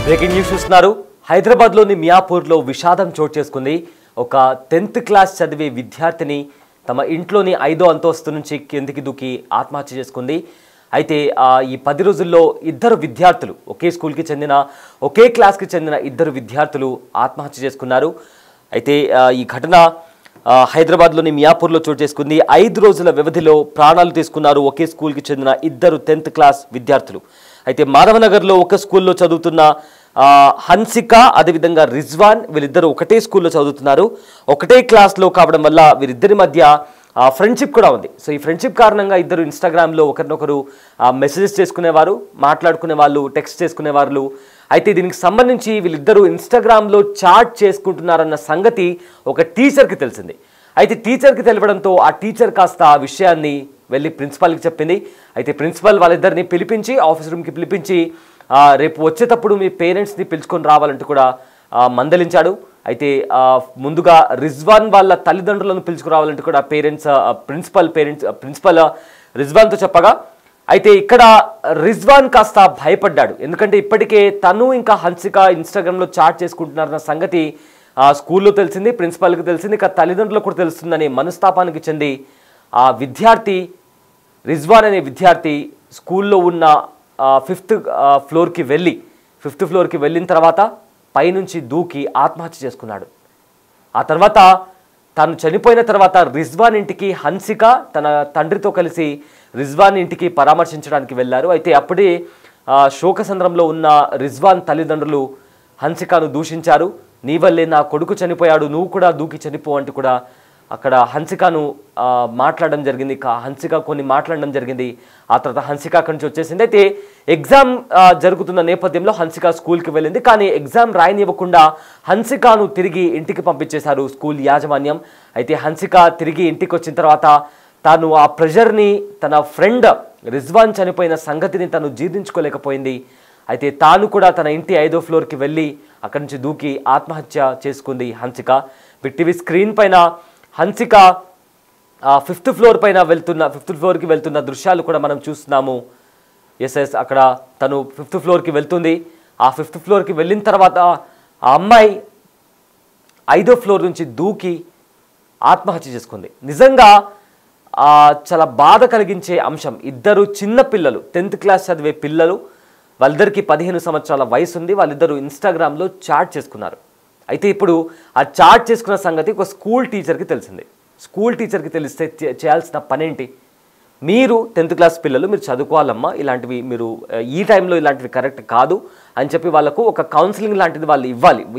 Breaking news చూస్తున్నారు. హైదరాబాద్లోని మియాపూర్లో విషాదం చోటు చేసుకుంది. ఒక 10th క్లాస్ చదివే విద్యార్థిని తమ ఇంట్లోని 5వ అంతస్తు నుంచి కిందికి దూకి ఆత్మహత్య చేసుకుంది. అయితే ఈ 10 రోజుల్లో ఇద్దరు విద్యార్థులు ఒకే స్కూల్కి చెందిన ఒకే క్లాస్కి చెందిన ఇద్దరు విద్యార్థులు ఆత్మహత్య చేసుకున్నారు. అయితే ఈ ఘటన హైదరాబాద్లోని మియాపూర్లో చోటు చేసుకుంది. 5 రోజుల వ్యవధిలో ప్రాణాలు తీసుకున్నారు ఒకే స్కూల్కి చెందిన ఇద్దరు 10th క్లాస్ విద్యార్థులు. అయితే మాధవనగర్లో ఒక స్కూల్లో చదువుతున్న హన్సిక, అదేవిధంగా రిజ్వాన్, వీళ్ళిద్దరూ ఒకటే స్కూల్లో చదువుతున్నారు. ఒకటే క్లాస్లో కావడం వల్ల వీరిద్దరి మధ్య ఫ్రెండ్షిప్ కూడా ఉంది. సో ఈ ఫ్రెండ్షిప్ కారణంగా ఇద్దరు ఇన్స్టాగ్రామ్లో ఒకరినొకరు మెసేజెస్ చేసుకునేవారు, మాట్లాడుకునే వాళ్ళు, టెక్స్ట్ చేసుకునేవాళ్ళు. అయితే దీనికి సంబంధించి వీళ్ళిద్దరూ ఇన్స్టాగ్రామ్లో చాట్ చేసుకుంటున్నారన్న సంగతి ఒక టీచర్కి తెలిసింది. అయితే టీచర్కి తెలవడంతో ఆ టీచర్ కాస్త ఆ విషయాన్ని వెళ్ళి ప్రిన్సిపాల్కి చెప్పింది. అయితే ప్రిన్సిపల్ వాళ్ళిద్దరిని పిలిపించి ఆఫీస్ రూమ్కి పిలిపించి రేపు వచ్చేటప్పుడు మీ పేరెంట్స్ని పిలుచుకొని రావాలంటూ కూడా మందలించాడు. అయితే ముందుగా రిజ్వాన్ వాళ్ళ తల్లిదండ్రులను పిలుచుకురావాలంటూ కూడా ప్రిన్సిపల్ రిజ్వాన్తో చెప్పగా, అయితే ఇక్కడ రిజ్వాన్ కాస్త భయపడ్డాడు. ఎందుకంటే ఇప్పటికే తను ఇంకా హన్సిక ఇన్స్టాగ్రామ్లో చాట్ చేసుకుంటున్నారన్న సంగతి స్కూల్లో తెలిసింది, ప్రిన్సిపాల్కి తెలిసింది, ఇక తల్లిదండ్రులకు కూడా తెలుస్తుందని మనస్తాపానికి చెంది ఆ విద్యార్థి రిజ్వాన్ అనే విద్యార్థి స్కూల్లో ఉన్న 5th ఫ్లోర్కి వెళ్ళిన తర్వాత పైనుంచి దూకి ఆత్మహత్య చేసుకున్నాడు. ఆ తర్వాత తాను చనిపోయిన తర్వాత రిజ్వాన్ ఇంటికి హన్సిక తన తండ్రితో కలిసి రిజ్వాన్ ఇంటికి పరామర్శించడానికి వెళ్ళారు. అయితే అప్పుడే శోకసంద్రంలో ఉన్న రిజ్వాన్ తల్లిదండ్రులు హన్సికను దూషించారు. నీ వల్లే నా కొడుకు చనిపోయాడు, నువ్వు కూడా దూకి చనిపో అంటూ కూడా అక్కడ హన్సికను మాట్లాడడం జరిగింది. హన్సిక కొన్ని మాట్లాడడం జరిగింది. ఆ తర్వాత హన్సిక అక్కడి నుంచి వచ్చేసింది. అయితే ఎగ్జామ్ జరుగుతున్న నేపథ్యంలో హన్సిక స్కూల్కి వెళ్ళింది. కానీ ఎగ్జామ్ రాయనివ్వకుండా హన్సికను తిరిగి ఇంటికి పంపించేశారు స్కూల్ యాజమాన్యం. అయితే హన్సిక తిరిగి ఇంటికి వచ్చిన తర్వాత తాను ఆ ప్రెషర్ని, తన ఫ్రెండ్ రిజ్వాన్ చనిపోయిన సంగతిని తను జీర్ణించుకోలేకపోయింది. అయితే తాను కూడా తన ఇంటి 5వ ఫ్లోర్కి వెళ్ళి అక్కడి నుంచి దూకి ఆత్మహత్య చేసుకుంది హన్సిక. బిగ్ టీవీ స్క్రీన్ పైన హన్సిక 5th ఫ్లోర్కి వెళ్తున్న దృశ్యాలు కూడా మనం చూస్తున్నాము. ఎస్ అక్కడ తను 5th ఫ్లోర్కి వెళ్తుంది. ఆ 5th ఫ్లోర్కి వెళ్ళిన తర్వాత ఆ అమ్మాయి 5వ ఫ్లోర్ నుంచి దూకి ఆత్మహత్య చేసుకుంది. నిజంగా చాలా బాధ కలిగించే అంశం. ఇద్దరు చిన్న పిల్లలు, 10th క్లాస్ చదివే పిల్లలు, వాళ్ళిద్దరికి 15 సంవత్సరాల వయసు ఉంది. వాళ్ళిద్దరూ ఇన్స్టాగ్రామ్లో చాట్ చేసుకున్నారు. అయితే ఇప్పుడు ఆ చాట్ చేసుకున్న సంగతి ఒక స్కూల్ టీచర్కి తెలిసింది. స్కూల్ టీచర్కి తెలిస్తే చేయాల్సిన పనేంటి? మీరు 10th క్లాస్ పిల్లలు, మీరు చదువుకోవాలమ్మా, ఇలాంటివి మీరు ఈ టైంలో ఇలాంటివి కరెక్ట్ కాదు అని చెప్పి వాళ్ళకు ఒక కౌన్సిలింగ్ లాంటిది వాళ్ళు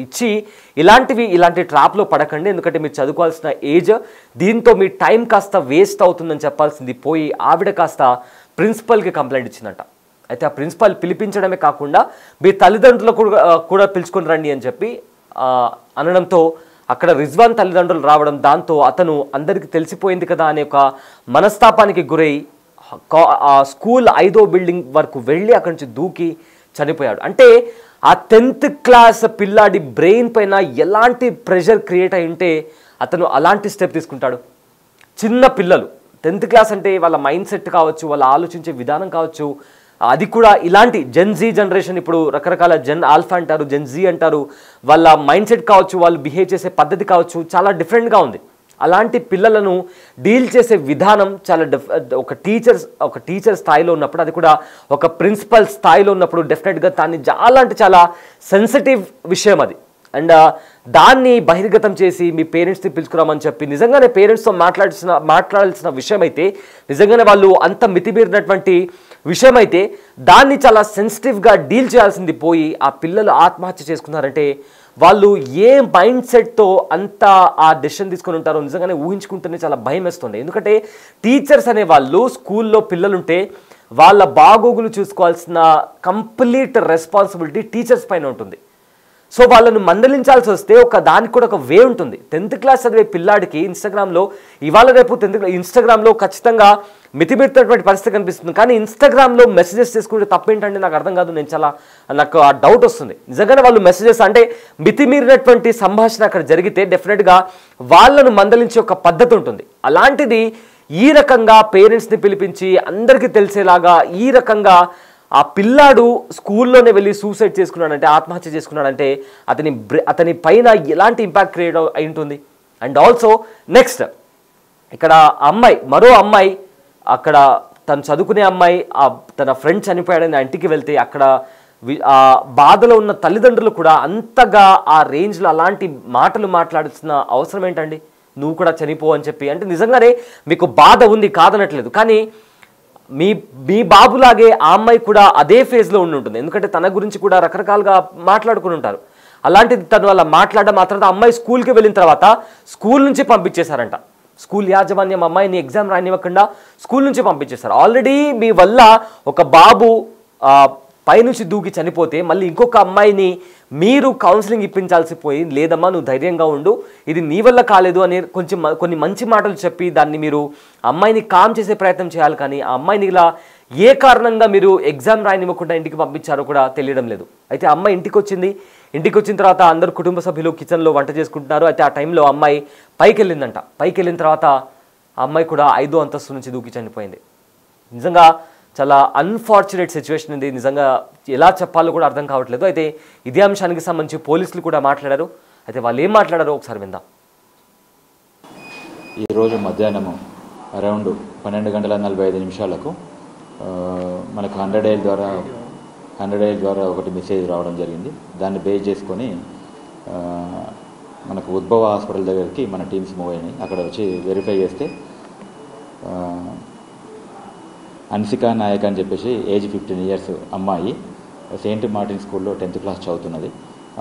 ఇచ్చి ఇలాంటి ట్రాప్లో పడకండి, ఎందుకంటే మీరు చదువుకోవాల్సిన ఏజ్, దీంతో మీ టైం కాస్త వేస్ట్ అవుతుందని చెప్పాల్సింది పోయి ఆవిడ కాస్త ప్రిన్సిపల్కి కంప్లైంట్ ఇచ్చిందంట. అయితే ఆ ప్రిన్సిపల్ పిలిపించడమే కాకుండా మీ తల్లిదండ్రులు కూడా పిలుచుకొని రండి అని చెప్పి అనడంతో అక్కడ రిజ్వాన్ తల్లిదండ్రులు రావడం, దాంతో అతను అందరికీ తెలిసిపోయింది కదా అనే ఒక మనస్తాపానికి గురై స్కూల్ 5వ బిల్డింగ్ వరకు వెళ్ళి అక్కడి నుంచి దూకి చనిపోయాడు. అంటే ఆ 10th క్లాస్ పిల్లాడి బ్రెయిన్ పైన ఎలాంటి ప్రెషర్ క్రియేట్ అయి ఉంటే అతను అలాంటి స్టెప్ తీసుకుంటాడు. చిన్న పిల్లలు 10th క్లాస్ అంటే వాళ్ళ మైండ్ సెట్ కావచ్చు, వాళ్ళ ఆలోచించే విధానం కావచ్చు, అది కూడా ఇలాంటి జెన్ జీ జనరేషన్, ఇప్పుడు రకరకాల జెన్ ఆల్ఫా అంటారు, జెన్ జీ అంటారు, వాళ్ళ మైండ్ సెట్ కావచ్చు, వాళ్ళు బిహేవ్ చేసే పద్ధతి కావచ్చు, చాలా డిఫరెంట్గా ఉంది. అలాంటి పిల్లలను డీల్ చేసే విధానం చాలా ఒక టీచర్ స్థాయిలో ఉన్నప్పుడు, అది కూడా ఒక ప్రిన్సిపల్ స్థాయిలో ఉన్నప్పుడు డెఫినెట్గా దాన్ని చాలా సెన్సిటివ్ విషయం అది. అండ్ దాన్ని బహిర్గతం చేసి మీ పేరెంట్స్ని పిలుచుకురామని చెప్పి నిజంగానే పేరెంట్స్తో మాట్లాడాల్సిన విషయం అయితే, నిజంగానే వాళ్ళు అంత మితిమీరినటువంటి విషయం అయితే దాన్ని చాలా సెన్సిటివ్గా డీల్ చేయాల్సింది పోయి ఆ పిల్లలు ఆత్మహత్య చేసుకున్నారంటే వాళ్ళు ఏ మైండ్ సెట్తో అంత ఆ డెసిషన్ తీసుకొని ఉంటారో నిజంగానే ఊహించుకుంటేనే చాలా భయం వేస్తుంది. ఎందుకంటే టీచర్స్ అనే వాళ్ళు స్కూల్లో పిల్లలుంటే వాళ్ళ బాగోగులు చూసుకోవాల్సిన కంప్లీట్ రెస్పాన్సిబిలిటీ టీచర్స్ పైన ఉంటుంది. సో వాళ్ళను మందలించాల్సి వస్తే దానికి కూడా ఒక వే ఉంటుంది. 10th క్లాస్ చదివే పిల్లాడికి ఇన్స్టాగ్రామ్లో ఇవాళ రేపు ఇన్స్టాగ్రామ్లో ఖచ్చితంగా మితిమీరుతున్నటువంటి పరిస్థితి కనిపిస్తుంది. కానీ ఇన్స్టాగ్రామ్లో మెసేజెస్ చేసుకుంటే తప్పేంటంటే నాకు అర్థం కాదు. నాకు ఆ డౌట్ వస్తుంది. నిజంగానే వాళ్ళు మెసేజెస్ అంటే మితిమీరినటువంటి సంభాషణ అక్కడ జరిగితే డెఫినెట్గా వాళ్ళను మందలించే ఒక పద్ధతి ఉంటుంది. అలాంటిది ఈ రకంగా పేరెంట్స్ని పిలిపించి అందరికీ తెలిసేలాగా ఈ రకంగా ఆ పిల్లాడు స్కూల్లోనే వెళ్ళి సూసైడ్ చేసుకున్నాడంటే, ఆత్మహత్య చేసుకున్నాడంటే అతని పైన ఎలాంటి ఇంపాక్ట్ క్రియేట్ అయి ఉంటుంది. అండ్ ఆల్సో నెక్స్ట్ ఇక్కడ మరో అమ్మాయి అక్కడ తను చదువుకునే అమ్మాయి తన ఫ్రెండ్ చనిపోయాడని ఆ ఇంటికి వెళ్తే అక్కడ ఆ బాధలో ఉన్న తల్లిదండ్రులు కూడా అంతగా ఆ రేంజ్లో అలాంటి మాటలు మాట్లాడుతున్న అవసరం ఏంటండి? నువ్వు కూడా చనిపో అని చెప్పి. అంటే నిజంగానే మీకు బాధ ఉంది, కాదనట్లేదు. కానీ మీ బాబులాగే ఆ అమ్మాయి కూడా అదే ఫేజ్లో ఉండి ఉంటుంది. ఎందుకంటే తన గురించి కూడా రకరకాలుగా మాట్లాడుకుని ఉంటారు. అలాంటిది తను అలా మాట్లాడడం, ఆ తర్వాత అమ్మాయి స్కూల్కి వెళ్ళిన తర్వాత స్కూల్ నుంచి పంపించేశారంట. స్కూల్ యాజమాన్యం అమ్మాయిని ఎగ్జామ్ రానివ్వకుండా స్కూల్ నుంచి పంపించేశారు. ఆల్రెడీ మీ వల్ల ఒక బాబు పైనుంచి దూకి చనిపోతే మళ్ళీ ఇంకొక అమ్మాయిని మీరు కౌన్సిలింగ్ ఇప్పించాల్సి పోయి, లేదమ్మా నువ్వు ధైర్యంగా ఉండు, ఇది నీ వల్ల కాలేదు అని కొన్ని మంచి మాటలు చెప్పి దాన్ని మీరు అమ్మాయిని కామ్ చేసే ప్రయత్నం చేయాలి. కానీ ఆ అమ్మాయిని ఇలా ఏ కారణంగా మీరు ఎగ్జామ్ రాయనివ్వకుండా ఇంటికి పంపించారో కూడా తెలియడం లేదు. అయితే అమ్మాయి ఇంటికి వచ్చిన తర్వాత అందరు కుటుంబ సభ్యులు కిచెన్లో వంట చేసుకుంటున్నారు. అయితే ఆ టైంలో అమ్మాయి పైకి వెళ్ళిన తర్వాత ఆ అమ్మాయి కూడా 5వ అంతస్తు నుంచి దూకి చనిపోయింది. నిజంగా చాలా అన్ఫార్చునేట్ సిచ్యువేషన్ ఇది. నిజంగా ఎలా చెప్పాలో కూడా అర్థం కావట్లేదు. అయితే ఇదే అంశానికి సంబంధించి పోలీసులు కూడా మాట్లాడారు. అయితే వాళ్ళు ఏం మాట్లాడారో ఒకసారి విందాం. ఈరోజు మధ్యాహ్నము అరౌండ్ 12:45 మనకు 100 డైల్ ద్వారా ఒకటి మెసేజ్ రావడం జరిగింది. దాన్ని బేస్ చేసుకొని మనకు ఉద్భవ హాస్పిటల్ దగ్గరికి మన టీమ్స్ మూవ్ అయినాయి. అక్కడ వచ్చి వెరిఫై చేస్తే అన్సికా నాయక్ అని చెప్పేసి ఏజ్ 15 ఇయర్స్ అమ్మాయి సెయింట్ మార్టిన్ స్కూల్లో 10th క్లాస్ చదువుతున్నది.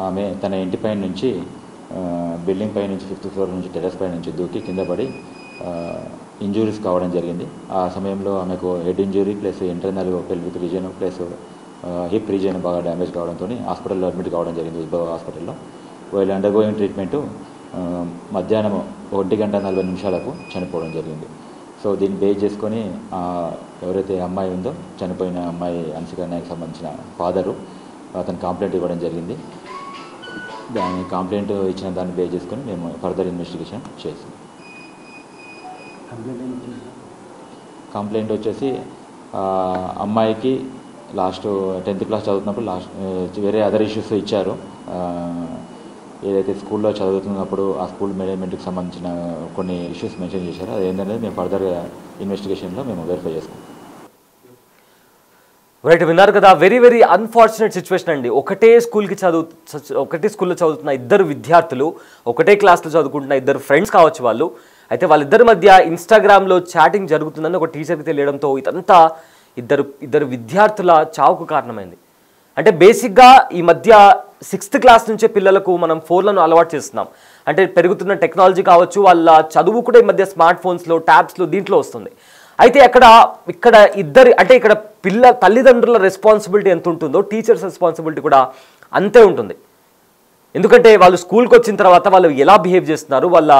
ఆమె తన ఇంటి పైన నుంచి బిల్డింగ్ పై నుంచి 5th ఫ్లోర్ నుంచి టెర్రస్ పై నుంచి దూకి కింద పడి ఇంజూరీస్ కావడం జరిగింది. ఆ సమయంలో ఆమెకు head injury plus internal pelvic region plus hip region బాగా డ్యామేజ్ కావడంతో హాస్పిటల్లో అడ్మిట్ కావడం జరిగింది. ఉద్భవ హాస్పిటల్లో వీళ్ళు అండర్గోయింగ్ ట్రీట్మెంటు మధ్యాహ్నం 1:40 చనిపోవడం జరిగింది. సో దీన్ని బేస్ చేసుకొని ఎవరైతే అమ్మాయి ఉందో చనిపోయిన అమ్మాయి అన్సికా నాయక్ సంబంధించిన ఫాదరు అతను కంప్లైంట్ ఇవ్వడం జరిగింది. దాని కంప్లైంట్ ఇచ్చిన దాన్ని బేస్ చేసుకొని మేము ఫర్దర్ ఇన్వెస్టిగేషన్ చేసాం. కంప్లైంట్ వచ్చేసి అమ్మాయికి లాస్ట్ 10th క్లాస్ చదువుతున్నప్పుడు వేరే అదర్ ఇష్యూస్ ఇచ్చారు. ఏదైతే స్కూల్లో చదువుతున్నప్పుడు ఆ స్కూల్ మేనేజ్మెంట్కి సంబంధించిన కొన్ని ఇష్యూస్ మెన్షన్ చేశారో అది ఏంటనేది మేము ఫర్దర్గా ఇన్వెస్టిగేషన్లో మేము వెరిఫై చేసుకుంటాం. రైట్, విన్నారు కదా. వెరీ వెరీ అన్ఫార్చునేట్ సిచ్యువేషన్ అండి. ఒకటే స్కూల్లో చదువుతున్న ఇద్దరు విద్యార్థులు, ఒకటే క్లాస్లో చదువుకుంటున్న ఇద్దరు ఫ్రెండ్స్ కావచ్చు వాళ్ళు. అయితే వాళ్ళిద్దరి మధ్య ఇన్స్టాగ్రామ్లో చాటింగ్ జరుగుతుందని ఒక టీచర్కి తెలియడంతో ఇదంతా ఇద్దరు విద్యార్థుల చావుకు కారణమైంది. అంటే బేసిక్గా ఈ మధ్య 6th క్లాస్ నుంచే పిల్లలకు మనం ఫోన్లను అలవాటు చేస్తున్నాం. అంటే పెరుగుతున్న టెక్నాలజీ కావచ్చు, వాళ్ళ చదువు కూడా ఈ మధ్య స్మార్ట్ ఫోన్స్లో, ట్యాబ్స్లో దీంట్లో వస్తుంది. అయితే ఇక్కడ తల్లిదండ్రుల రెస్పాన్సిబిలిటీ ఎంత ఉంటుందో టీచర్స్ రెస్పాన్సిబిలిటీ కూడా అంతే ఉంటుంది. ఎందుకంటే వాళ్ళు స్కూల్కి వచ్చిన తర్వాత వాళ్ళు ఎలా బిహేవ్ చేస్తున్నారు, వాళ్ళ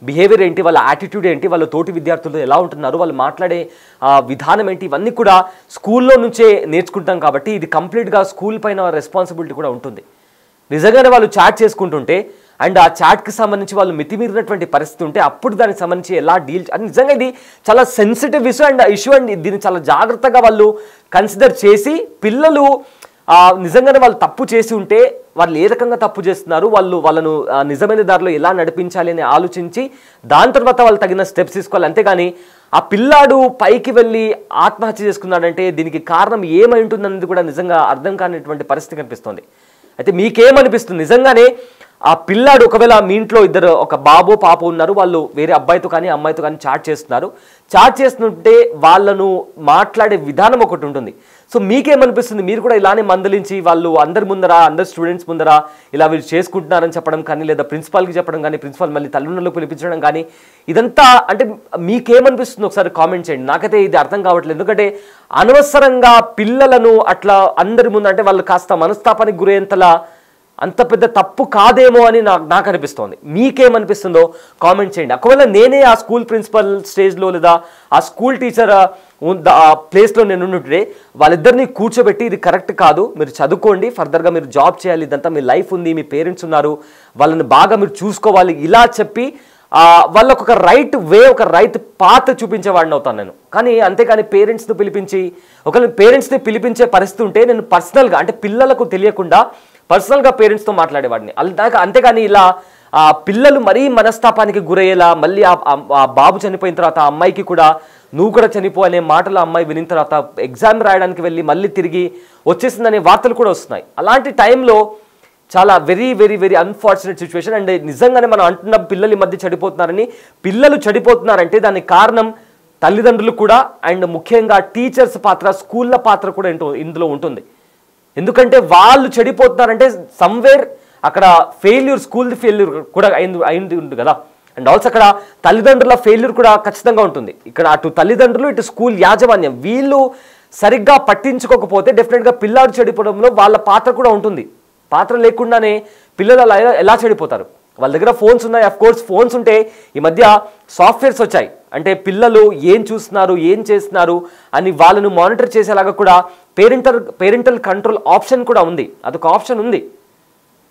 బిహేవియర్ ఏంటి, వాళ్ళ యాటిట్యూడ్ ఏంటి, వాళ్ళ తోటి విద్యార్థులతో ఎలా ఉంటున్నారు, వాళ్ళు మాట్లాడే విధానం ఏంటి, ఇవన్నీ కూడా స్కూల్లో నుంచే నేర్చుకుంటాం. కాబట్టి ఇది కంప్లీట్గా స్కూల్ పైన రెస్పాన్సిబిలిటీ కూడా ఉంటుంది. నిజంగానే వాళ్ళు చాట్ చేసుకుంటుంటే అండ్ ఆ చాట్కి సంబంధించి వాళ్ళు మితిమీరినటువంటి పరిస్థితి ఉంటే అప్పుడు దానికి సంబంధించి ఎలా డీల్ అని నిజంగా ఇది చాలా సెన్సిటివ్ ఇష్యూ అండ్ దీన్ని చాలా జాగ్రత్తగా వాళ్ళు కన్సిడర్ చేసి పిల్లలు నిజంగానే వాళ్ళు తప్పు చేసి ఉంటే వాళ్ళు ఏ రకంగా తప్పు చేస్తున్నారు, వాళ్ళను నిజమైన దారిలో ఎలా నడిపించాలి అని ఆలోచించి దాని తర్వాత వాళ్ళు తగిన స్టెప్స్ తీసుకోవాలి. అంతేగాని ఆ పిల్లాడు పైకి వెళ్ళి ఆత్మహత్య చేసుకున్నాడంటే దీనికి కారణం ఏమై ఉంటుందనేది కూడా నిజంగా అర్థం కానిటువంటి పరిస్థితి కనిపిస్తుంది. అయితే మీకేమనిపిస్తుంది? నిజంగానే ఆ పిల్లాడు ఒకవేళ మీ ఇంట్లో ఒక బాబు పాప ఉన్నారు, వాళ్ళు వేరే అబ్బాయితో కానీ అమ్మాయితో కానీ చాట్ చేస్తుంటే వాళ్ళను మాట్లాడే విధానం ఒకటి ఉంటుంది. సో మీకేమనిపిస్తుంది? మీరు కూడా ఇలానే మందలించి వాళ్ళు అందరు స్టూడెంట్స్ ముందర ఇలా వీళ్ళు చేసుకుంటున్నారని చెప్పడం కానీ, లేదా ప్రిన్సిపాల్కి చెప్పడం కానీ, ప్రిన్సిపాల్ మళ్ళీ తల్లిదండ్రులకు పిలిపించడం కానీ, ఇదంతా అంటే మీకేమనిపిస్తుంది ఒకసారి కామెంట్ చేయండి. నాకైతే ఇది అర్థం కావట్లేదు. ఎందుకంటే అనవసరంగా పిల్లలను అట్లా అందరి ముందు అంటే వాళ్ళు కాస్త మనస్తాపానికి గురయ్యేంతలా అంత పెద్ద తప్పు కాదేమో అని నాకు అనిపిస్తోంది. మీకేమనిపిస్తుందో కామెంట్ చేయండి. ఒకవేళ నేనే ఆ స్కూల్ ప్రిన్సిపల్ స్టేజ్లో లేదా ఆ స్కూల్ టీచర్ ప్లేస్లో నేను ఉంటుంటే వాళ్ళిద్దరినీ కూర్చోబెట్టి ఇది కరెక్ట్ కాదు, మీరు చదువుకోండి, ఫర్దర్గా మీరు జాబ్ చేయాలి, ఇదంతా మీ లైఫ్ ఉంది, మీ పేరెంట్స్ ఉన్నారు, వాళ్ళని బాగా మీరు చూసుకోవాలి, ఇలా చెప్పి వాళ్ళకు ఒక రైట్ వే, ఒక రైట్ పాత్ చూపించేవాడిని అవుతాను నేను. కానీ అంతేకాని పేరెంట్స్ని పిలిపించే పరిస్థితి ఉంటే నేను పర్సనల్గా, అంటే పిల్లలకు తెలియకుండా పర్సనల్గా పేరెంట్స్తో మాట్లాడేవాడిని. అంతేగాని ఇలా పిల్లలు మరీ మనస్తాపానికి గురయ్యేలా, మళ్ళీ ఆ బాబు చనిపోయిన తర్వాత ఆ అమ్మాయికి కూడా నువ్వు కూడా చనిపో అనే మాటలు అమ్మాయి వినిన తర్వాత ఎగ్జామ్ రాయడానికి వెళ్ళి మళ్ళీ తిరిగి వచ్చేసిందనే వార్తలు కూడా వస్తున్నాయి. అలాంటి టైంలో చాలా very very very unfortunate situation. And నిజంగానే మనం అంటున్న పిల్లలు ఈ మధ్య చనిపోతున్నారని, పిల్లలు చనిపోతున్నారంటే దానికి కారణం తల్లిదండ్రులు కూడా, అండ్ ముఖ్యంగా టీచర్స్ పాత్ర, స్కూళ్ళ పాత్ర కూడా ఇందులో ఉంటుంది. ఎందుకంటే వాళ్ళు చెడిపోతున్నారంటే సమ్వేర్ అక్కడ ఫెయిల్యూర్, స్కూల్ ఫెయిల్యూర్ కూడా అయింది ఉంది కదా. అండ్ ఆల్సో అక్కడ తల్లిదండ్రుల ఫెయిల్యూర్ కూడా ఖచ్చితంగా ఉంటుంది. ఇక్కడ అటు తల్లిదండ్రులు, ఇటు స్కూల్ యాజమాన్యం వీళ్ళు సరిగ్గా పట్టించుకోకపోతే డెఫినెట్గా పిల్లాడు చెడిపోవడంలో వాళ్ళ పాత్ర కూడా ఉంటుంది. పాత్ర లేకుండానే పిల్లలు అలా ఎలా చెడిపోతారు? వాళ్ళ దగ్గర ఫోన్స్ ఉన్నాయి. అఫ్ కోర్స్ ఫోన్స్ ఉంటే ఈ మధ్య సాఫ్ట్వేర్స్ వచ్చాయి, అంటే పిల్లలు ఏం చూస్తున్నారు, ఏం చేస్తున్నారు అని వాళ్ళను మానిటర్ చేసేలాగా కూడా పేరెంటల్ కంట్రోల్ ఆప్షన్ కూడా ఉంది. అదొక ఆప్షన్ ఉంది.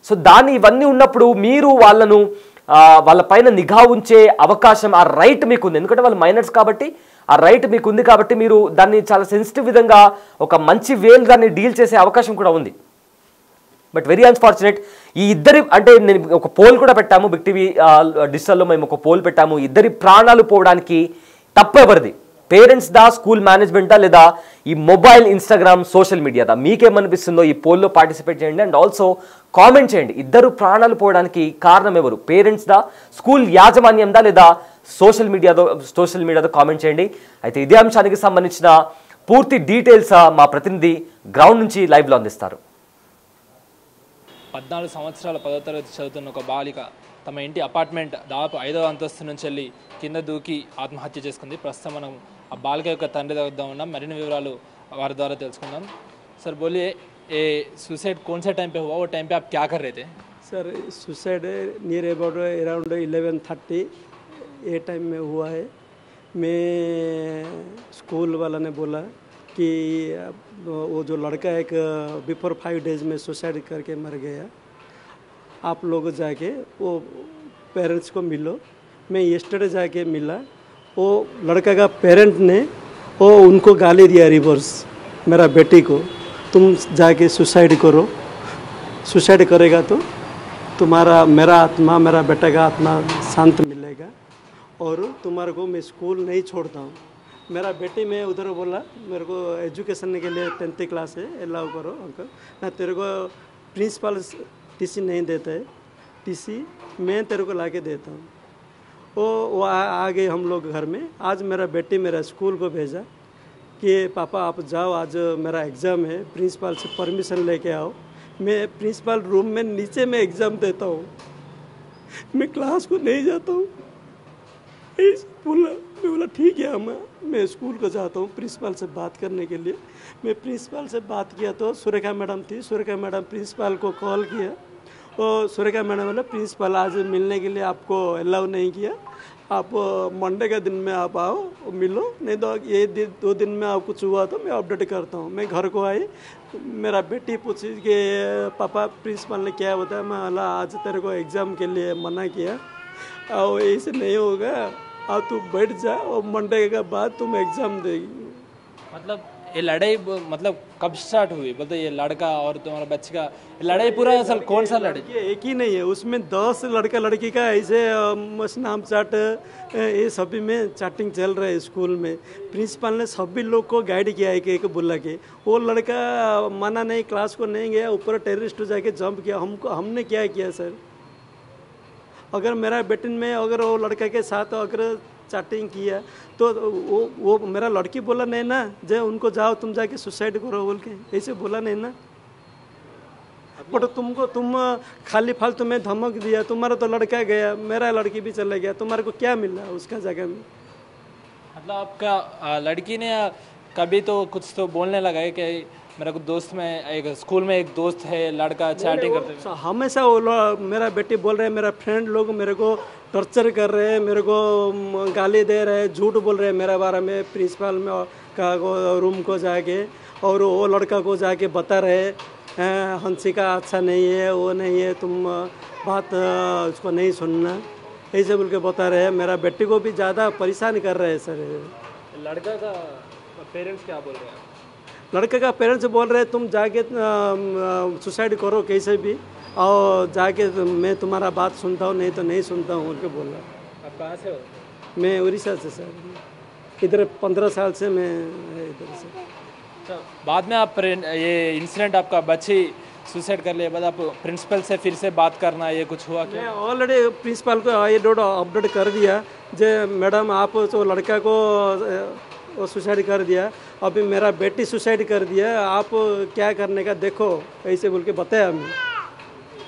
సో ఇవన్నీ ఉన్నప్పుడు మీరు వాళ్ళ పైన నిఘా ఉంచే అవకాశం, ఆ రైట్ మీకు ఉంది. ఎందుకంటే వాళ్ళు మైనర్స్ కాబట్టి ఆ రైట్ మీకు ఉంది. కాబట్టి మీరు దాన్ని చాలా సెన్సిటివ్ విధంగా ఒక మంచి వేలు దాన్ని డీల్ చేసే అవకాశం కూడా ఉంది. బట్ వెరీ అన్ఫార్చునేట్ ఈ ఇద్దరి, అంటే నేను ఒక పోల్ కూడా పెట్టాము బిగ్ టీవీ డిజిటల్లో, మేము ఒక పోల్ పెట్టాము. ఇద్దరి ప్రాణాలు పోవడానికి తప్పు ఎవరిది? పేరెంట్స్ దా, స్కూల్ మేనేజ్మెంట్ దా, లేదా ఈ మొబైల్, ఇన్స్టాగ్రామ్, సోషల్ మీడియాదా? మీకేమనిపిస్తుందో ఈ పోల్లో పార్టిసిపేట్ చేయండి. అండ్ ఆల్సో కామెంట్ చేయండి. ఇద్దరు ప్రాణాలు పోవడానికి కారణం ఎవరు? పేరెంట్స్ దా, స్కూల్ యాజమాన్యం దా, లేదా సోషల్ మీడియాదో కామెంట్ చేయండి. అయితే ఇదే అంశానికి సంబంధించిన పూర్తి డీటెయిల్స్ మా ప్రతినిధి గ్రౌండ్ నుంచి లైవ్లో అందిస్తారు. 14 సంవత్సరాల 10వ తరగతి చదువుతున్న ఒక బాలిక తమ ఇంటి అపార్ట్మెంట్ దాదాపు 5వ అంతస్తు నుంచి వెళ్ళి కింద దూకి ఆత్మహత్య చేసుకుంది. ప్రస్తుతం మనం ఆ బాలిక యొక్క తండ్రి దగ్గర ఉన్నాం. మరిన్ని వివరాలు వారి ద్వారా తెలుసుకుందాం. सर बोलिए, ये सुसाइड कौन सा टाइम पे हुआ, वो टाइम पे आप क्या कर रहे थे? Sir suicide near about around 11:30 ये टाइम में हुआ है. मैं स्कूल वाला ने बोला कि वो जो लड़का एक बिफोर 5 डेज में सुसाइड करके मर गया, आप लोग जाके वो पेरेंट्स को मिलो. मैं येस्टरडे जाके मिला. वो लड़का का पेरेंट ने वो उनको गाली दिया रिवर्स, मेरा बेटी को, तुम जाके सुसाइड करो, सुसाइड करेगा तो तुम्हारा मेरा आत्मा, मेरा बेटा का आत्मा शांत मिलेगा, और तुम्हारे को मैं स्कूल नहीं छोड़ता हूँ. मेरा बेटी मैं उधर बोला मेरे को एजुकेशन के लिए 10th क्लास है, अलाउ करो अंकल ना, तेरे को प्रिंसिपल टीसी नहीं देता है, टीसी मैं तेरे को ला के देता हूँ. वो आ गए हम लोग घर में. आज मेरा बेटी मेरा स्कूल को भेजा कि पापा आप जाओ, आज मेरा एग्ज़ाम है, प्रिंसिपल से परमिशन लेके आओ. मैं प्रिंसिपल रूम में नीचे में एग्ज़ाम देता हूँ, मैं क्लास को नहीं जाता हूँ. मैं बोला ठीक है मैं स्कूल को जाता हूँ प्रिंसिपल से बात करने के लिए. मैं प्रिंसिपल से बात किया तो सुरेखा मैडम थी. सुरेखा मैडम प्रिंसिपल को कॉल किया, और सुरेखा मैडम बोला प्रिंसिपल आज मिलने के लिए आपको अलाउ नहीं किया, आप मंडे का दिन में आप आओ मिलो, नहीं तो ये 2 दिन में आप कुछ हुआ तो मैं अपडेट करता हूँ. मैं घर को आई, मेरा बेटी पूछी कि पापा प्रिंसिपल ने क्या बताया. मैं बोला आज तेरे को एग्ज़ाम के लिए मना किया, और ऐसे नहीं होगा, अब तू बैठ जा और मंडे के बाद तुम एग्ज़ाम देगी. मतलब ये लड़ाई मतलब कब स्टार्ट हुई? बोलते ये लड़का और तुम्हारा बच्चे का लड़ाई पूरा असल कौन सा लड़ाई? एक ही नहीं है, उसमें 10 लड़का लड़की का ऐसे स्नैप चैट ये सभी में चैटिंग चल रहा है स्कूल में. प्रिंसिपल ने सभी लोग को गाइड किया है एक बुला के. वो लड़का माना नहीं, क्लास को नहीं गया, ऊपर टेररिस्ट जाके जंप किया. हमने क्या किया सर? अगर मेरा बेटन में अगर वो लड़का के साथ अगर चैटिंग किया तो वो मेरा लड़की बोला नहीं ना, जो उनको जाओ तुम जाके सुसाइड करो बोल के, ऐसे बोला नहीं ना. बट तुम खाली फालतू में धमक दिया. तुम्हारा तो लड़का गया, मेरा लड़की भी चला गया, तुम्हारे को क्या मिला उसका जगह में? मतलब आपका लड़की ने कभी तो कुछ तो बोलने लगा है कि मेरा को दोस्त में एक स्कूल में एक दोस्त है लड़का चैटिंग करते हुए. हमेशा वो मेरा बेटी बोल रहे हैं, मेरा फ्रेंड लोग मेरे को टॉर्चर कर रहे हैं, मेरे को गाली दे रहे हैं, झूठ बोल रहे हैं मेरे बारे में. प्रिंसिपल में का रूम को जाके और वो लड़का को जाके बता रहे हंसिका अच्छा नहीं है, वो नहीं है, तुम बात उसको नहीं सुनना. ऐसे बोल के बता रहे हैं। मेरा बेटी को भी ज़्यादा परेशान कर रहे हैं सर। लड़का का पेरेंट्स क्या बोल रहे हैं? लड़के का पेरेंट्स बोल रहे हैं तुम जाके सुसाइड करो कैसे भी, और जाके मैं तुम्हारा बात सुनता हूँ, नहीं तो नहीं सुनता हूँ बोल के बोल रहा। आप कहाँ से हो? मैं उड़ीसा से सर, इधर 15 साल से मैं इधर से। अच्छा, बाद में आप ये इंसिडेंट आपका बच्ची सुसाइड कर लिया बाद आप प्रिंसिपल से फिर से बात करना ये कुछ हुआ क्या? मैं ऑलरेडी प्रिंसिपल को ये अपडेट कर दिया जे मैडम आप तो लड़का को सुसाइड कर दिया, अभी मेरा बेटी सुसाइड कर दिया, आप क्या करने का देखो ऐसे बोल के बताया मैं,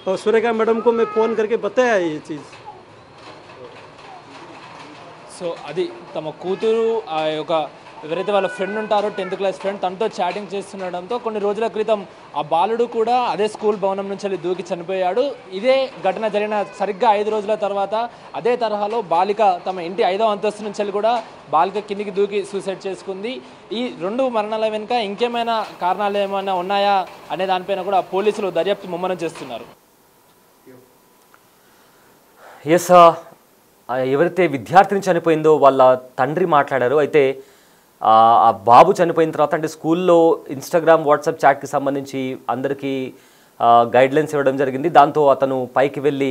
और सुरेखा मैडम को मैं फ़ोन करके बताया ये चीज़। సో అది తమ కూతురు ఆ యొక్క ఎవరైతే వాళ్ళ ఫ్రెండ్ ఉంటారో 10th క్లాస్ ఫ్రెండ్ తనతో చాటింగ్ చేస్తుండడంతో కొన్ని రోజుల క్రితం ఆ బాలుడు కూడా అదే స్కూల్ భవనం నుంచి వెళ్ళి దూకి చనిపోయాడు. ఇదే ఘటన జరిగిన సరిగ్గా 5 రోజుల తర్వాత అదే తరహాలో బాలిక తమ ఇంటి 5వ అంతస్తు నుంచి వెళ్ళి కూడా బాలిక కిందికి దూకి సూసైడ్ చేసుకుంది. ఈ 2 మరణాల వెనుక ఇంకేమైనా కారణాలు ఏమైనా ఉన్నాయా అనే దానిపైన కూడా పోలీసులు దర్యాప్తు ముమ్మరం చేస్తున్నారు. ఎస్, ఎవరైతే విద్యార్థిని చనిపోయిందో వాళ్ళ తండ్రి మాట్లాడారు. అయితే ఆ బాబు చనిపోయిన తర్వాత అంటే స్కూల్లో ఇన్స్టాగ్రామ్ వాట్సాప్ చాట్కి సంబంధించి అందరికీ గైడ్లైన్స్ ఇవ్వడం జరిగింది. దాంతో అతను పైకి వెళ్ళి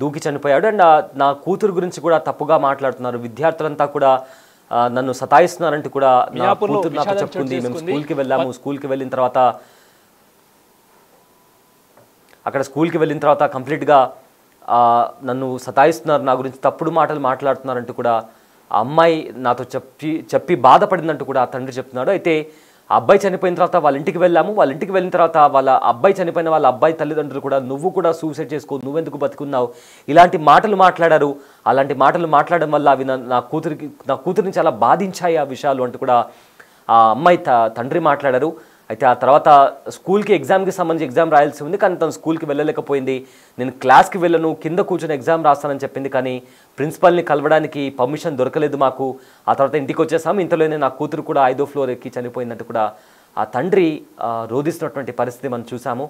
దూకి చనిపోయాడు. అండ్ నా కూతురు గురించి కూడా తప్పుగా మాట్లాడుతున్నారు, విద్యార్థులంతా కూడా నన్ను సతాయిస్తున్నారంటూ కూడా నా కూతురు నాతో చెప్పుకుంది. మేము స్కూల్కి వెళ్ళాము, స్కూల్కి వెళ్ళిన తర్వాత అక్కడ స్కూల్కి వెళ్ళిన తర్వాత కంప్లీట్గా నన్ను సతాయిస్తున్నారు, నా గురించి తప్పుడు మాటలు మాట్లాడుతున్నారంటూ కూడా ఆ అమ్మాయి నాతో చెప్పి బాధపడిందంటూ కూడా ఆ తండ్రి చెప్తున్నాడు. అయితే ఆ అబ్బాయి చనిపోయిన తర్వాత వాళ్ళ ఇంటికి వెళ్ళాము, వాళ్ళ ఇంటికి వెళ్ళిన తర్వాత వాళ్ళ అబ్బాయి చనిపోయిన వాళ్ళ అబ్బాయి తల్లిదండ్రులు కూడా నువ్వు కూడా సూసైడ్ చేసుకో, నువ్వెందుకు బతుకున్నావు, ఇలాంటి మాటలు మాట్లాడారు. అలాంటి మాటలు మాట్లాడడం వల్ల అవి నా కూతురిని చాలా బాధించాయి ఆ విషయాలు అంటూ కూడా ఆ అమ్మాయి తండ్రి మాట్లాడారు. అయితే ఆ తర్వాత స్కూల్కి ఎగ్జామ్కి సంబంధించి ఎగ్జామ్ రాయాల్సి ఉంది, కానీ తను స్కూల్కి వెళ్ళలేకపోయింది. నేను క్లాస్కి వెళ్ళను, కింద కూర్చొని ఎగ్జామ్ రాస్తానని చెప్పింది, కానీ ప్రిన్సిపల్ని కలవడానికి పర్మిషన్ దొరకలేదు మాకు. ఆ తర్వాత ఇంటికి వచ్చేసాము, ఇంతలోనే నా కూతురు కూడా 5వ ఫ్లోర్ ఎక్కి చనిపోయిందంటూ కూడా ఆ తండ్రి రోధిస్తున్నటువంటి పరిస్థితి మనం చూసాము.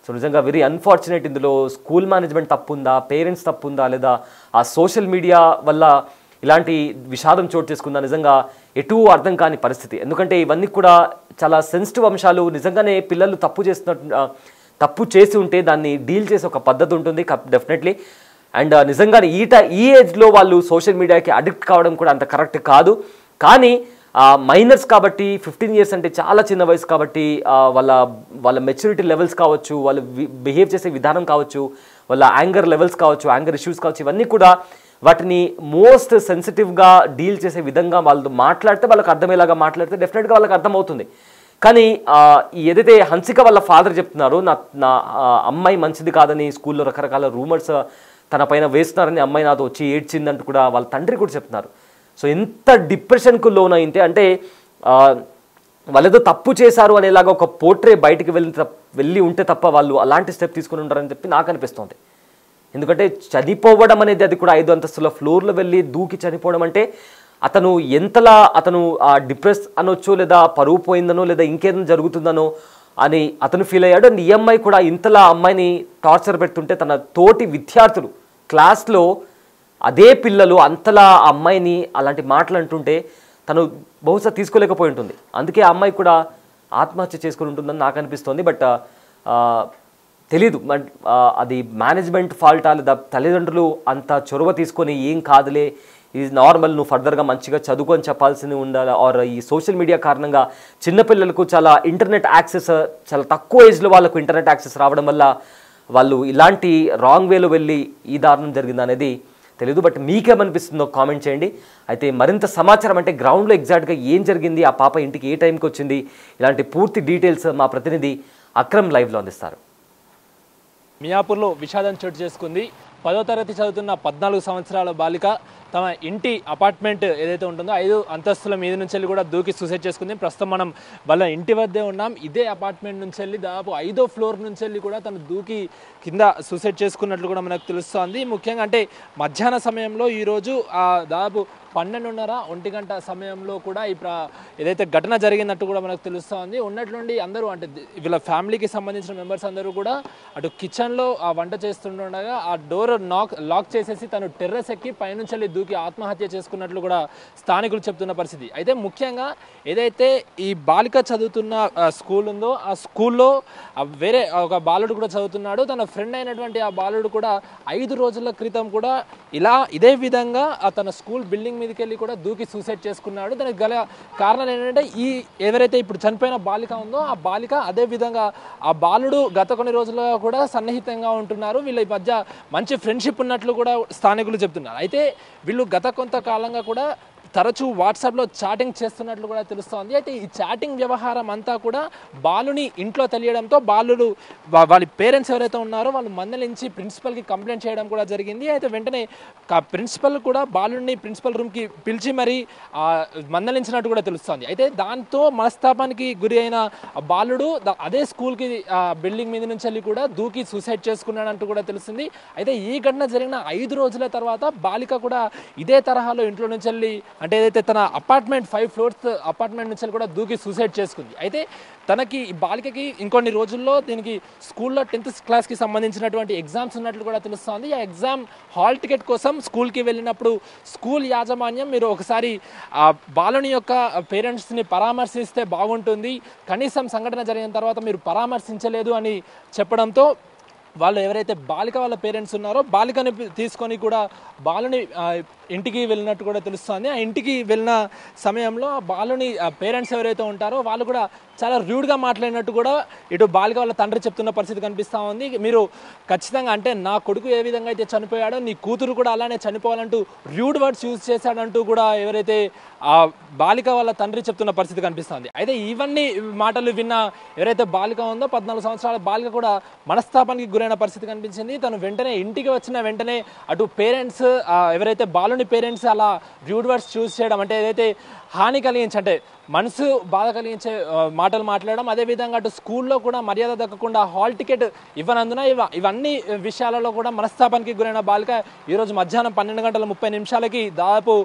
సో నిజంగా వెరీ అన్ఫార్చునేట్. ఇందులో స్కూల్ మేనేజ్మెంట్ తప్పు ఉందా, పేరెంట్స్ తప్పు ఉందా, లేదా ఆ సోషల్ మీడియా వల్ల ఇలాంటి విషాదం చోటు చేసుకుందా, నిజంగా ఎటూ అర్థం కాని పరిస్థితి. ఎందుకంటే ఇవన్నీ కూడా చాలా సెన్సిటివ్ అంశాలు. నిజంగానే పిల్లలు తప్పు చేసి ఉంటే దాన్ని డీల్ చేసే ఒక పద్ధతి ఉంటుంది డెఫినెట్లీ. అండ్ నిజంగానే ఈ ఏజ్లో వాళ్ళు సోషల్ మీడియాకి అడిక్ట్ కావడం కూడా అంత కరెక్ట్ కాదు. కానీ మైనర్స్ కాబట్టి 15 years అంటే చాలా చిన్న వయసు కాబట్టి వాళ్ళ మెచ్యూరిటీ లెవెల్స్ కావచ్చు, వాళ్ళు బిహేవ్ చేసే విధానం కావచ్చు, వాళ్ళ యాంగర్ లెవెల్స్ కావచ్చు, యాంగర్ ఇష్యూస్ కావచ్చు, ఇవన్నీ కూడా వాటిని మోస్ట్ సెన్సిటివ్గా డీల్ చేసే విధంగా వాళ్ళతో మాట్లాడితే, వాళ్ళకి అర్థమయ్యేలాగా మాట్లాడితే డెఫినెట్గా వాళ్ళకి అర్థమవుతుంది. కానీ ఏదైతే హన్సిక వాళ్ళ ఫాదర్ చెప్తున్నారో నా అమ్మాయి మంచిది కాదని స్కూల్లో రకరకాల రూమర్స్ తన పైన వేస్తున్నారని అమ్మాయి నాతో వచ్చి ఏడ్చిందంటూ కూడా వాళ్ళ తండ్రి కూడా చెప్తున్నారు. సో ఎంత డిప్రెషన్కు లోనైతే అంటే వాళ్ళేదో తప్పు చేశారు అనేలాగా ఒక పోర్ట్రే బయటికి వెళ్ళి ఉంటే తప్ప వాళ్ళు అలాంటి స్టెప్ తీసుకుని ఉంటారని చెప్పి నాకు అనిపిస్తుంది. ఎందుకంటే చనిపోవడం అనేది అది కూడా 5వ అంతస్తుల ఫ్లోర్లో వెళ్ళి దూకి చనిపోవడం అంటే ఎంతలా అతను డిప్రెస్ అనొచ్చు, లేదా పరువు పోయిందనో, లేదా ఇంకేదైనా జరుగుతుందనో అని అతను ఫీల్ అయ్యాడు. అండ్ ఈఎంఐ కూడా ఇంతలా అమ్మాయిని టార్చర్ పెడుతుంటే తన తోటి విద్యార్థులు క్లాస్లో అదే పిల్లలు అంతలా ఆ అమ్మాయిని అలాంటి మాటలు అంటుంటే తను బహుశా తీసుకోలేకపోయి ఉంటుంది. అందుకే ఆ అమ్మాయి కూడా ఆత్మహత్య చేసుకుని ఉంటుందని నాకు అనిపిస్తుంది. బట్ తెలీదు అది మేనేజ్మెంట్ ఫాల్టా, లేదా తల్లిదండ్రులు అంత చొరవ తీసుకొని ఏం కాదులే, ఇది నార్మల్, నువ్వు ఫర్దర్గా మంచిగా చదువుకొని చెప్పాల్సింది ఉండాలి, ఆర్ ఈ సోషల్ మీడియా కారణంగా చిన్నపిల్లలకు చాలా ఇంటర్నెట్ యాక్సెస్, చాలా తక్కువ ఏజ్లో వాళ్ళకు ఇంటర్నెట్ యాక్సెస్ రావడం వల్ల వాళ్ళు ఇలాంటి రాంగ్ వేలో వెళ్ళి ఈ దారుణం జరిగింది అనేది తెలీదు. బట్ మీకేమనిపిస్తుందో కామెంట్ చేయండి. అయితే మరింత సమాచారం అంటే గ్రౌండ్లో ఎగ్జాక్ట్గా ఏం జరిగింది, ఆ పాప ఇంటికి ఏ టైంకి వచ్చింది, ఇలాంటి పూర్తి డీటెయిల్స్ మా ప్రతినిధి అక్రమ్ లైవ్లో అందిస్తారు. మియాపూర్లో విషాదం చోటు చేసుకుంది. 10వ తరగతి చదువుతున్న 14 సంవత్సరాల బాలిక తమ ఇంటి అపార్ట్మెంట్ ఏదైతే ఉంటుందో 5 అంతస్తుల మీద నుంచి వెళ్ళి కూడా దూకి సూసైడ్ చేసుకుంది. ప్రస్తుతం మనం వాళ్ళ ఇంటి వద్దే ఉన్నాం. ఇదే అపార్ట్మెంట్ నుంచి వెళ్ళి దాదాపు 5వ ఫ్లోర్ నుంచి వెళ్ళి కూడా తను దూకి కింద సూసైడ్ చేసుకున్నట్లు కూడా మనకు తెలుస్తోంది. ముఖ్యంగా అంటే మధ్యాహ్న సమయంలో ఈరోజు దాదాపు 12:30 సమయంలో కూడా ఏదైతే ఘటన జరిగినట్టు కూడా మనకు తెలుస్తోంది. ఉన్నట్లుండి అందరూ అంటే వీళ్ళ ఫ్యామిలీకి సంబంధించిన మెంబర్స్ అందరూ కూడా అటు కిచెన్లో ఆ వంట చేస్తుండగా ఆ డోర్ లాక్ చేసేసి తను టెర్రస్ ఎక్కి పైనుంచి దూకి ఆత్మహత్య చేసుకున్నట్లు కూడా స్థానికులు చెప్తున్న పరిస్థితి. అయితే ముఖ్యంగా ఏదైతే ఈ బాలిక చదువుతున్న స్కూల్ ఉందో ఆ స్కూల్లో వేరే ఒక బాలుడు కూడా చదువుతున్నాడు. తన ఫ్రెండ్ అయినటువంటి ఆ బాలుడు కూడా 5 రోజుల క్రితం కూడా ఇదే విధంగా తన స్కూల్ బిల్డింగ్ మీదకి వెళ్ళి కూడా దూకి సూసైడ్ చేసుకున్నాడు. దానికి గల కారణం ఏంటంటే ఎవరైతే ఇప్పుడు చనిపోయిన బాలిక ఉందో ఆ బాలిక అదే విధంగా ఆ బాలుడు గత కొన్ని రోజులుగా కూడా సన్నిహితంగా ఉంటున్నారు. వీళ్ళ మధ్య మంచి ఫ్రెండ్షిప్ ఉన్నట్లు కూడా స్థానికులు చెప్తున్నారు. అయితే వీళ్ళు గత కొంతకాలంగా కూడా తరచూ వాట్సాప్లో చాటింగ్ చేస్తున్నట్లు కూడా తెలుస్తోంది. అయితే ఈ చాటింగ్ వ్యవహారం అంతా కూడా బాలుని ఇంట్లో తెలియడంతో బాలుడు వాళ్ళ పేరెంట్స్ ఎవరైతే ఉన్నారో వాళ్ళు మందలించి ప్రిన్సిపల్కి కంప్లైంట్ చేయడం కూడా జరిగింది. అయితే వెంటనే ప్రిన్సిపల్ కూడా బాలుడిని ప్రిన్సిపల్ రూమ్కి పిలిచి మరీ మందలించినట్టు కూడా తెలుస్తోంది. అయితే దాంతో మనస్తాపానికి గురి అయిన బాలుడు అదే స్కూల్కి బిల్డింగ్ మీద నుంచి వెళ్ళి కూడా దూకి సూసైడ్ చేసుకున్నాడంటూ కూడా తెలుస్తుంది. అయితే ఈ ఘటన జరిగిన 5 రోజుల తర్వాత బాలిక కూడా ఇదే తరహాలో ఇంట్లో నుంచి వెళ్ళి అంటే ఏదైతే తన అపార్ట్మెంట్ 5 ఫ్లోర్స్ అపార్ట్మెంట్ నుంచి కూడా దూకి సూసైడ్ చేసుకుంది. అయితే తనకి ఈ బాలికకి ఇంకొన్ని రోజుల్లో దీనికి స్కూల్లో 10th క్లాస్కి సంబంధించినటువంటి ఎగ్జామ్స్ ఉన్నట్లు కూడా తెలుస్తోంది. ఆ ఎగ్జామ్ హాల్ టికెట్ కోసం స్కూల్కి వెళ్ళినప్పుడు స్కూల్ యాజమాన్యం మీరు ఒకసారి ఆ బాలుని యొక్క పేరెంట్స్ని పరామర్శిస్తే బాగుంటుంది, కనీసం సంఘటన జరిగిన తర్వాత మీరు పరామర్శించలేదు అని చెప్పడంతో వాళ్ళు ఎవరైతే బాలిక వాళ్ళ పేరెంట్స్ ఉన్నారో బాలికని తీసుకొని కూడా బాలుని ఇంటికి వెళ్ళినట్టు కూడా తెలుస్తుంది. ఆ ఇంటికి వెళ్ళిన సమయంలో ఆ బాలుని పేరెంట్స్ ఎవరైతే ఉంటారో వాళ్ళు కూడా చాలా రూడ్గా మాట్లాడినట్టు కూడా ఇటు బాలిక వాళ్ళ తండ్రి చెప్తున్న పరిస్థితి కనిపిస్తూ ఉంది. మీరు ఖచ్చితంగా అంటే నా కొడుకు ఏ విధంగా అయితే చనిపోయాడో నీ కూతురు కూడా అలానే చనిపోవాలంటూ రూడ్ వర్డ్స్ యూజ్ చేశాడంటూ కూడా ఎవరైతే ఆ బాలిక వాళ్ళ తండ్రి చెప్తున్న పరిస్థితి కనిపిస్తుంది. అయితే ఇవన్నీ మాటలు విన్న ఎవరైతే బాలిక ఉందో 14 సంవత్సరాల బాలిక కూడా మనస్తాపానికి గురైన పరిస్థితి కనిపించింది. తను వెంటనే ఇంటికి వచ్చిన వెంటనే అటు పేరెంట్స్ ఎవరైతే బాలుని పేరెంట్స్ అలా రూడ్ వర్డ్స్ చూస్ చేయడం అంటే ఏదైతే హాని కలిగించి అంటే మనసు బాధ కలిగించే మాటలు మాట్లాడడం, అదేవిధంగా అటు స్కూల్లో కూడా మర్యాద దక్కకుండా హాల్ టికెట్ ఇవ్వనందున ఇవన్నీ విషయాలలో కూడా మనస్తాపానికి గురైన బాలిక ఈరోజు మధ్యాహ్నం 12:30 దాదాపు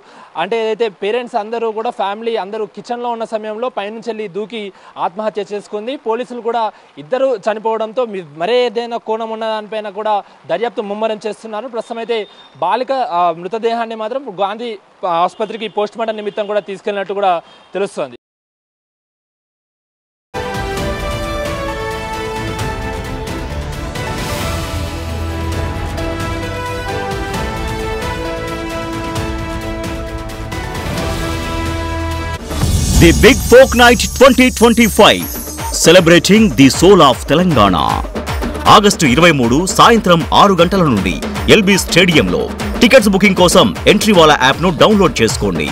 అంటే ఏదైతే పేరెంట్స్ అందరూ కూడా ఫ్యామిలీ అందరూ కిచెన్లో ఉన్న సమయంలో పైనుంచి వెళ్ళి దూకి ఆత్మహత్య చేసుకుంది. పోలీసులు కూడా ఇద్దరు చనిపోవడంతో మరే ఏదైనా కోణం ఉన్న దానిపైన కూడా దర్యాప్తు ముమ్మరం చేస్తున్నారు. ప్రస్తుతం అయితే బాలిక మృతదేహాన్ని మాత్రం గాంధీ ఆసుపత్రికి పోస్ట్ మార్టం నిమిత్తం కూడా తీసుకెళ్లినట్టు కూడా తెలుస్తోంది. The Big Folk Night 2025 celebrating the soul of Telangana. August 23 సాయంత్రం 6 గంటల నుండి ఎల్బీ స్టేడియంలో. టికెట్స్ బుకింగ్ కోసం ఎంట్రీ వాలా యాప్ను డౌన్లోడ్ చేసుకోండి.